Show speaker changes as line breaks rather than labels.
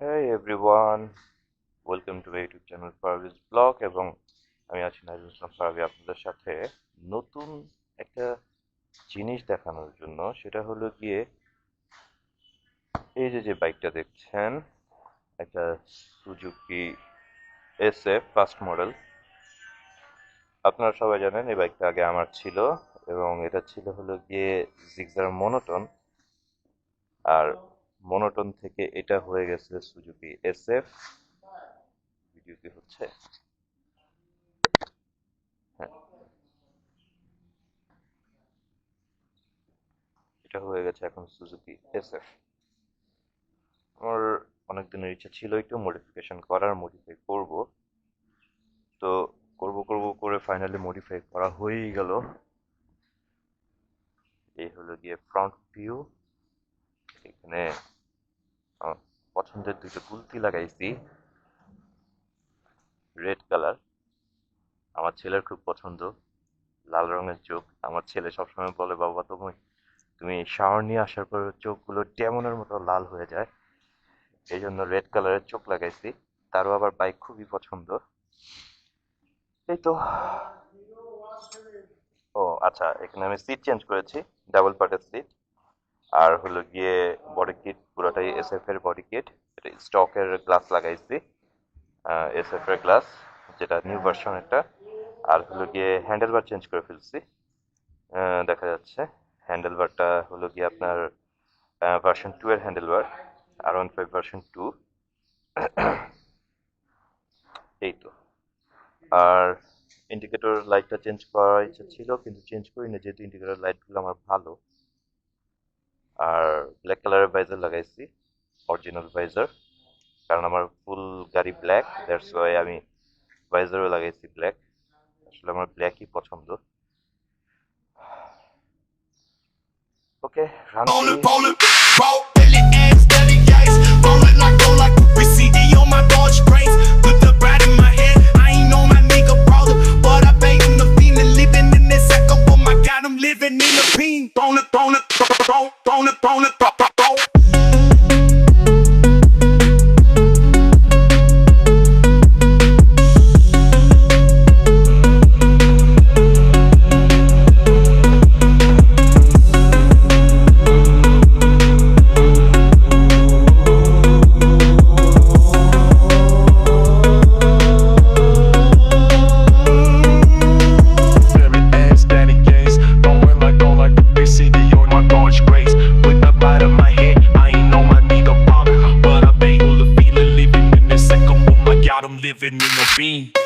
Hey everyone, welcome to my YouTube channel Parviz Blog এবং আমি আছি নাইজুল ইসলাম পারভি আপনাদের সাথে নতুন একটা জিনিস দেখানোর জন্য। সেটা হলো গিয়ে এই যে বাইকটা দেখছেন, একটা সুজুকি SF ফার্স্ট মডেল। আপনারা সবাই জানেন এই বাইকটা আগে আমার ছিল এবং এটা ছিল হলো গিয়ে জিক্সার মনোটন, আর মনোটন থেকে এটা হয়ে গেছে সুজুকি SF। ভিডিও কি হচ্ছে? হ্যাঁ, এটা হয়ে গেছে এখন সুজুকি SF। আমার অনেক দিনের ইচ্ছা ছিল একটু মডিফিকেশন করার, মডিফাই করব। তো করব করে ফাইনালি মডিফাই করা হয়েই গেল। এই হলো গিয়ে ফ্রন্ট ভিউ। এখানে আমার পছন্দের দুটো গুলতি লাগাইছি, রেড কালার। আমার ছেলের খুব পছন্দ, লাল রঙের চোখ। আমার ছেলে সবসময় বলে, বাবা তুমি শাওয়ার নিয়ে আসার পর চোখগুলো ডেমনের মতো লাল হয়ে যায়। এই জন্য রেড কালারের চোখ লাগাইছি। তারও আবার বাইক খুবই পছন্দ। এই তো। ও আচ্ছা, এখানে আমি সিট চেঞ্জ করেছি, ডাবল পার্টের সিট। আর হলো গিয়ে বডি কিট পুরোটাই SF এর বডি কিট। এটা স্টকের গ্লাস লাগাইছি, SF এর গ্লাস, যেটা নিউ ভার্সন একটা। আর হলো গিয়ে হ্যান্ডেল বার চেঞ্জ করে ফেলছি। দেখা যাচ্ছে হ্যান্ডেল বারটা হলো গিয়ে আপনার ভার্সন 2 এর হ্যান্ডেল বার, R15 ভার্সন 2। এই তো। আর ইন্ডিকেটর লাইটটা চেঞ্জ করার ইচ্ছা ছিল, কিন্তু চেঞ্জ করিনি যেহেতু ইন্ডিকেটর লাইটগুলো আমার ভালো। আর ব্ল্যাক কালারের ভাইজার লাগাইছি, অরিজিনাল ভাইজার, কারণ আমার ফুল গাড়ি ব্ল্যাক, দ্যাটস ওয়াই আমি ভাইজারও লাগাইছি ব্ল্যাক। আসলে আমার ব্ল্যাকই পছন্দ। ওকে,
living in the pink, throw it. Living in a beam.